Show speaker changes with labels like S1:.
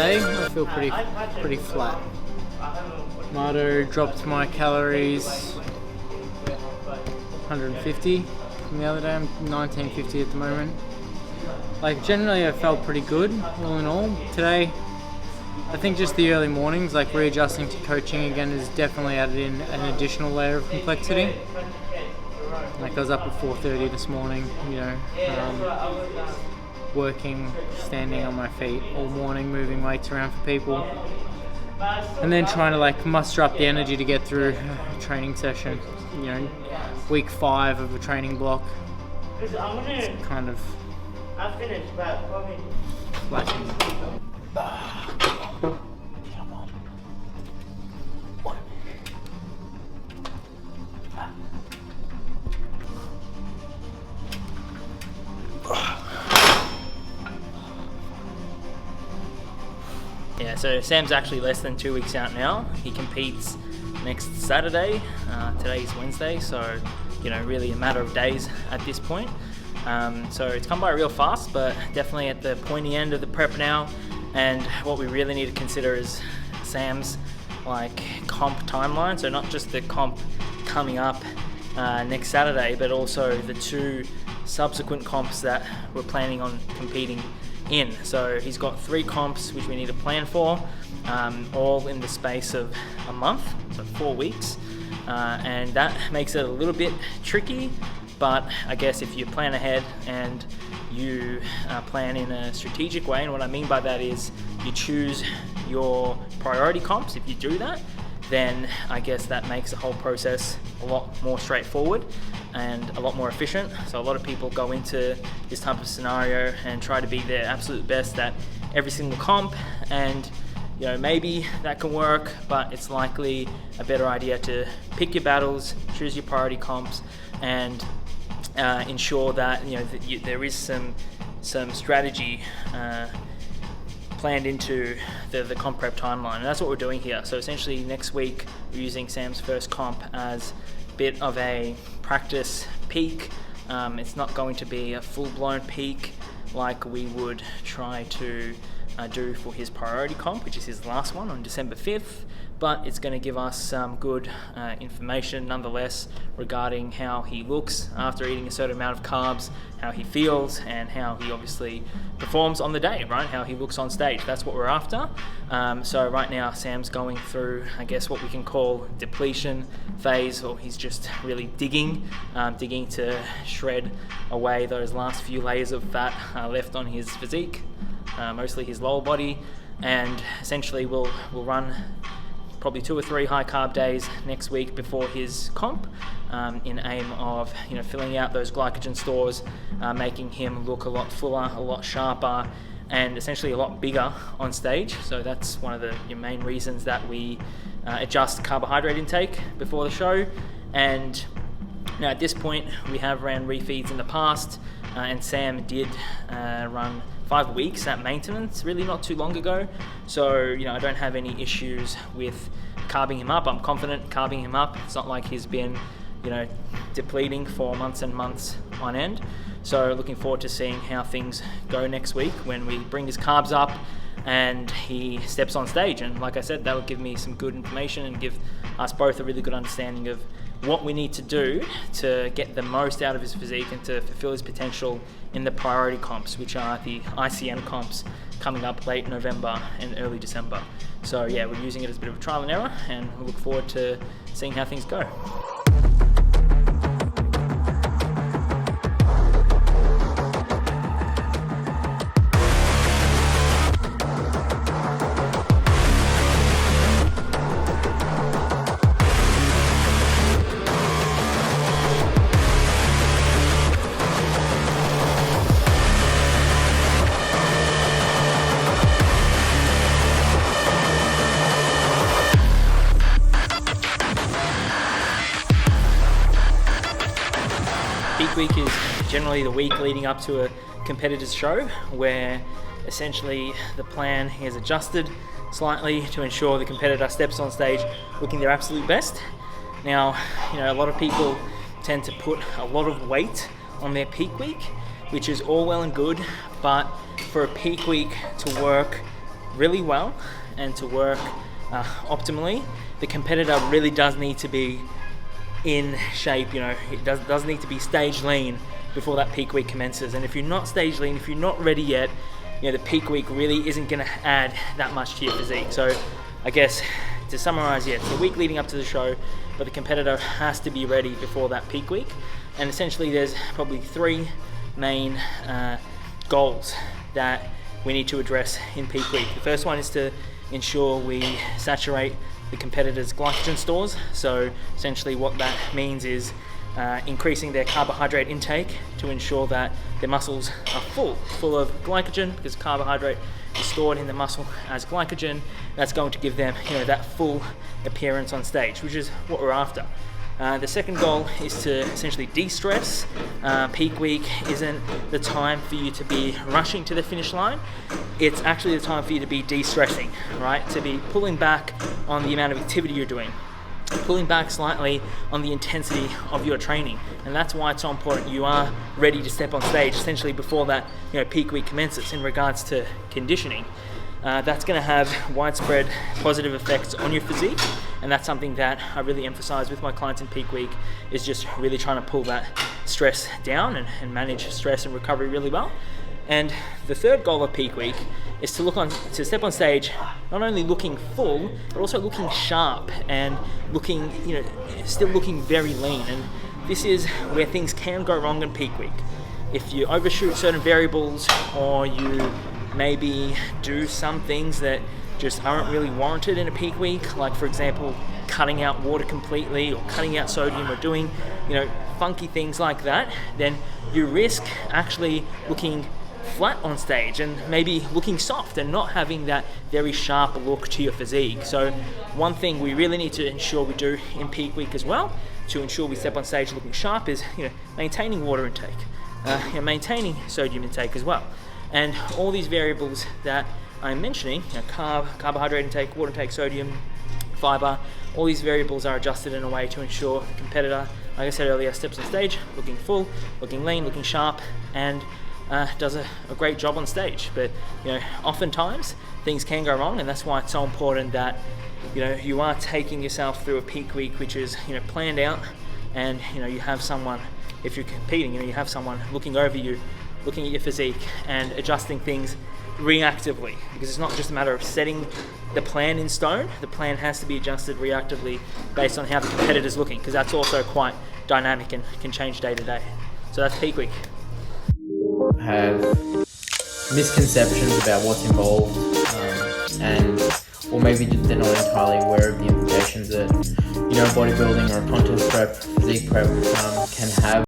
S1: today, I feel pretty flat. Mardo dropped my calories 150 from the other day. I'm 1950 at the moment. Like generally I felt pretty good all in all. Today I think just the early mornings, like readjusting to coaching again, has definitely added in an additional layer of complexity. Like I was up at 4:30 this morning, working, standing on my feet all morning, moving weights around for people, and then trying to like muster up the energy to get through a training session. Week 5 of a training block. It's kind of lacking.
S2: Yeah, so Sam's actually less than 2 weeks out now. He competes next Saturday. Today's Wednesday, so really a matter of days at this point. So it's come by real fast, but definitely at the pointy end of the prep now. And what we really need to consider is Sam's comp timeline. So not just the comp coming up next Saturday, but also the 2 subsequent comps that we're planning on competing in. So he's got 3 comps which we need to plan for, all in the space of a month, so 4 weeks, and that makes it a little bit tricky. But I guess if you plan ahead and you plan in a strategic way, and what I mean by that is you choose your priority comps. If you do that, then I guess that makes the whole process a lot more straightforward and a lot more efficient. So a lot of people go into this type of scenario and try to be their absolute best at every single comp, and maybe that can work, but it's likely a better idea to pick your battles, choose your priority comps, and ensure that there is some strategy planned into the comp prep timeline, and that's what we're doing here. So essentially next week we're using Sam's first comp as a bit of a practice peak. It's not going to be a full-blown peak like we would try to do for his priority comp, which is his last one on December 5th, but it's going to give us some good information nonetheless regarding how he looks after eating a certain amount of carbs, how he feels, and how he obviously performs on the day, right? How he looks on stage. That's what we're after. So right now Sam's going through, I guess, what we can call depletion phase, or he's just really digging to shred away those last few layers of fat left on his physique, mostly his lower body, and essentially we'll run probably 2 or 3 high carb days next week before his comp, in aim of filling out those glycogen stores, making him look a lot fuller, a lot sharper, and essentially a lot bigger on stage. So that's one of the main reasons that we adjust carbohydrate intake before the show. And at this point we have ran refeeds in the past, and Sam did run 5 weeks at maintenance really not too long ago. So I don't have any issues with carbing him up. I'm confident carbing him up. It's not like he's been depleting for months and months on end. So looking forward to seeing how things go next week when we bring his carbs up and he steps on stage. And like I said, that will give me some good information and give us both a really good understanding of what we need to do to get the most out of his physique and to fulfill his potential in the priority comps, which are the ICN comps coming up late November and early December. So yeah, we're using it as a bit of a trial and error, and we look forward to seeing how things go. Peak week is generally the week leading up to a competitor's show, where essentially the plan is adjusted slightly to ensure the competitor steps on stage looking their absolute best. Now, a lot of people tend to put a lot of weight on their peak week, which is all well and good, but for a peak week to work really well and to work optimally, the competitor really does need to be in shape. It does need to be stage lean before that peak week commences. And if you're not stage lean, if you're not ready yet, the peak week really isn't going to add that much to your physique. So I guess to summarize, it's the week leading up to the show, but the competitor has to be ready before that peak week. And essentially there's probably 3 main goals that we need to address in peak week. The first one is to ensure we saturate the competitor's glycogen stores. So essentially what that means is increasing their carbohydrate intake to ensure that their muscles are full of glycogen, because carbohydrate is stored in the muscle as glycogen. That's going to give them that full appearance on stage, which is what we're after. The second goal is to essentially de-stress. Peak week isn't the time for you to be rushing to the finish line. It's actually the time for you to be de-stressing, right? To be pulling back on the amount of activity you're doing, pulling back slightly on the intensity of your training. And that's why it's so important you are ready to step on stage essentially before that peak week commences. In regards to conditioning, that's going to have widespread positive effects on your physique, and that's something that I really emphasize with my clients in peak week, is just really trying to pull that stress down and manage stress and recovery really well. And the third goal of peak week is to step on stage not only looking full, but also looking sharp and looking, still looking very lean. And this is where things can go wrong in peak week. If you overshoot certain variables, or you maybe do some things that just aren't really warranted in a peak week, like for example cutting out water completely or cutting out sodium or doing funky things like that, then you risk actually looking flat on stage and maybe looking soft and not having that very sharp look to your physique. So one thing we really need to ensure we do in peak week as well, to ensure we step on stage looking sharp, is maintaining water intake, maintaining sodium intake as well. And all these variables that I'm mentioning, carbohydrate intake, water intake, sodium, fiber, all these variables are adjusted in a way to ensure the competitor, like I said earlier, steps on stage looking full, looking lean, looking sharp, and does a great job on stage. But oftentimes things can go wrong, and that's why it's so important that you are taking yourself through a peak week which is planned out, and you have someone, if you're competing, you have someone looking over you, looking at your physique and adjusting things reactively, because it's not just a matter of setting the plan in stone. The plan has to be adjusted reactively based on how the competitor's looking, because that's also quite dynamic and can change day to day. So that's peak week.
S3: Have misconceptions about what's involved, or maybe they're not entirely aware of the implications that bodybuilding or contest prep, physique prep can have